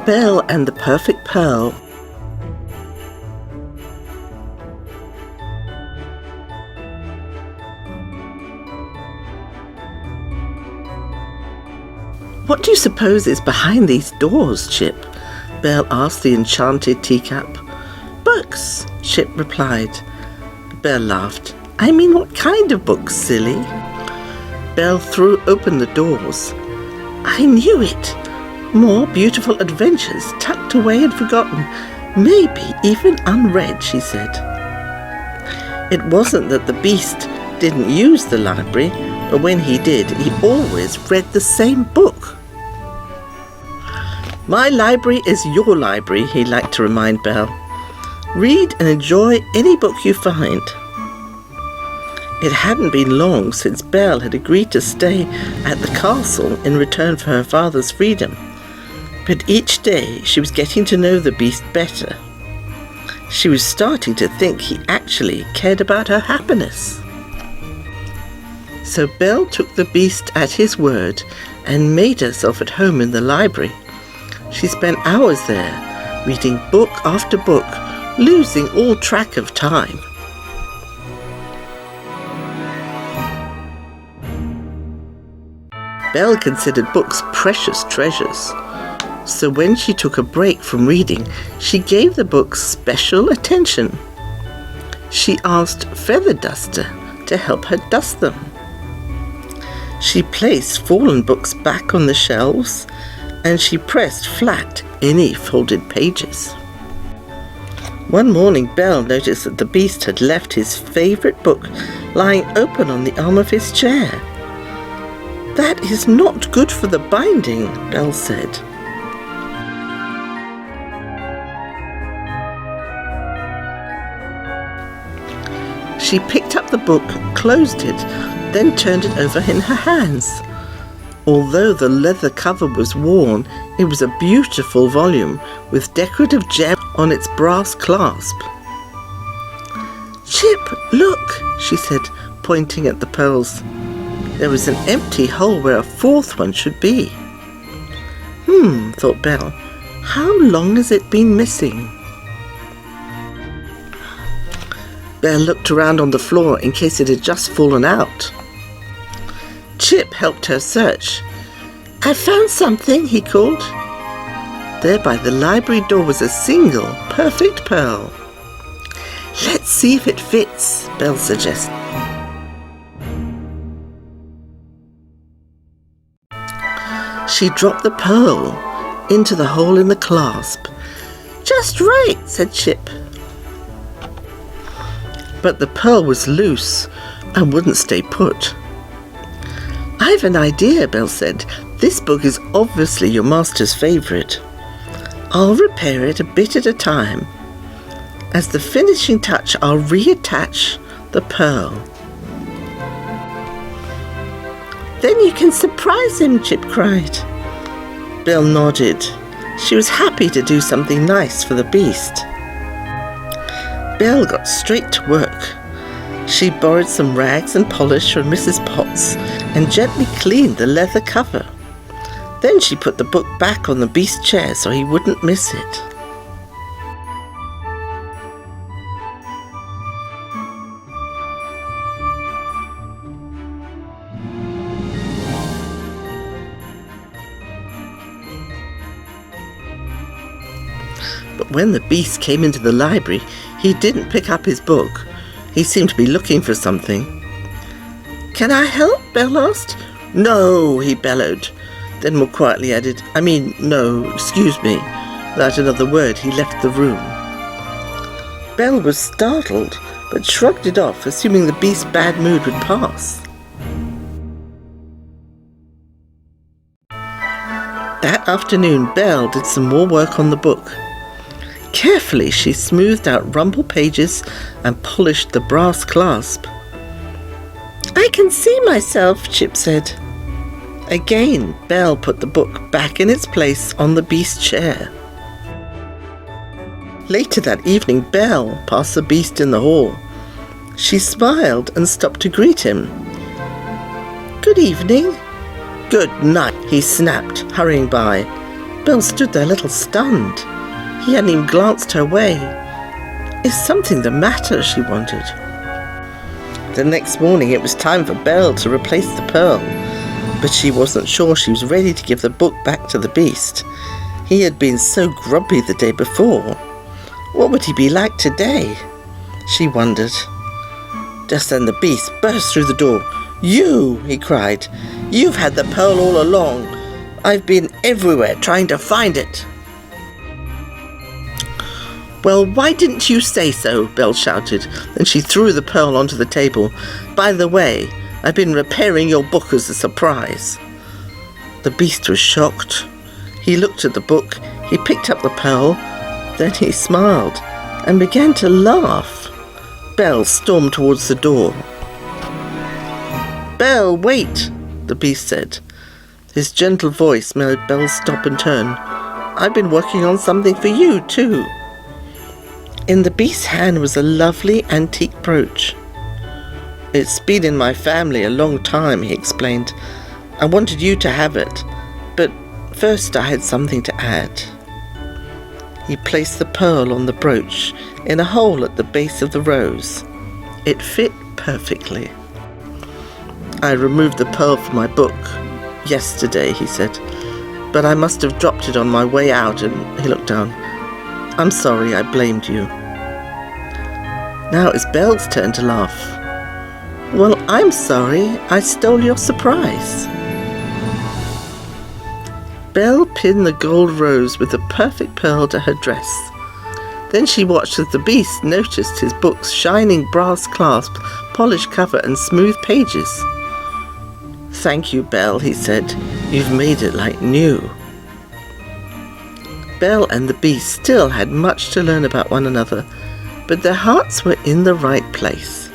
Belle and the Perfect Pearl. What do you suppose is behind these doors, Chip? Belle asked the enchanted teacup. Books, Chip replied. Belle laughed. I mean, what kind of books, silly? Belle threw open the doors. I knew it. More beautiful adventures tucked away and forgotten, maybe even unread, she said. It wasn't that the beast didn't use the library, but when he did, he always read the same book. My library is your library, he liked to remind Belle. Read and enjoy any book you find. It hadn't been long since Belle had agreed to stay at the castle in return for her father's freedom, but each day she was getting to know the beast better. She was starting to think he actually cared about her happiness. So Belle took the beast at his word and made herself at home in the library. She spent hours there, reading book after book, losing all track of time. Belle considered books precious treasures, so when she took a break from reading, she gave the books special attention. She asked Feather Duster to help her dust them. She placed fallen books back on the shelves, and she pressed flat any folded pages. One morning, Belle noticed that the beast had left his favourite book lying open on the arm of his chair. That is not good for the binding, Belle said. She picked up the book, closed it, then turned it over in her hands. Although the leather cover was worn, it was a beautiful volume with decorative gems on its brass clasp. Chip, look, she said, pointing at the pearls. There was an empty hole where a fourth one should be. Thought Belle. How long has it been missing? Belle looked around on the floor in case it had just fallen out. Chip helped her search. I found something, he called. There by the library door was a single, perfect pearl. Let's see if it fits, Belle suggested. She dropped the pearl into the hole in the clasp. Just right, said Chip. But the pearl was loose and wouldn't stay put. I've an idea, Belle said. This book is obviously your master's favourite. I'll repair it a bit at a time. As the finishing touch, I'll reattach the pearl. Then you can surprise him, Chip cried. Belle nodded. She was happy to do something nice for the beast. Belle got straight to work. She borrowed some rags and polish from Mrs. Potts and gently cleaned the leather cover. Then she put the book back on the beast's chair so he wouldn't miss it. But when the beast came into the library, he didn't pick up his book. He seemed to be looking for something. Can I help? Belle asked. No, he bellowed. Then more quietly added, no, excuse me. Without another word, he left the room. Belle was startled, but shrugged it off, assuming the beast's bad mood would pass. That afternoon, Belle did some more work on the book. Carefully, she smoothed out rumpled pages and polished the brass clasp. I can see myself, Chip said. Again, Belle put the book back in its place on the beast's chair. Later that evening, Belle passed the beast in the hall. She smiled and stopped to greet him. Good evening. Good night, he snapped, hurrying by. Belle stood there a little stunned. He hadn't even glanced her way. Is something the matter? She wondered. The next morning it was time for Belle to replace the pearl, but she wasn't sure she was ready to give the book back to the beast. He had been so grumpy the day before. What would he be like today? She wondered. Just then the beast burst through the door. "You!" he cried. "You've had the pearl all along. I've been everywhere trying to find it." "Well, why didn't you say so?" Belle shouted. Then she threw the pearl onto the table. "By the way, I've been repairing your book as a surprise." The beast was shocked. He looked at the book, he picked up the pearl, then he smiled and began to laugh. Belle stormed towards the door. "Belle, wait," the beast said. His gentle voice made Belle stop and turn. "I've been working on something for you, too." In the beast's hand was a lovely antique brooch. "It's been in my family a long time," he explained. "I wanted you to have it, but first I had something to add." He placed the pearl on the brooch in a hole at the base of the rose. It fit perfectly. "I removed the pearl from my book yesterday," he said, "but I must have dropped it on my way out," and he looked down. "I'm sorry I blamed you." Now it's Belle's turn to laugh. "Well, I'm sorry I stole your surprise." Belle pinned the gold rose with the perfect pearl to her dress. Then she watched as the beast noticed his book's shining brass clasp, polished cover and smooth pages. "Thank you, Belle," he said. "You've made it like new." Belle and the beast still had much to learn about one another, but their hearts were in the right place.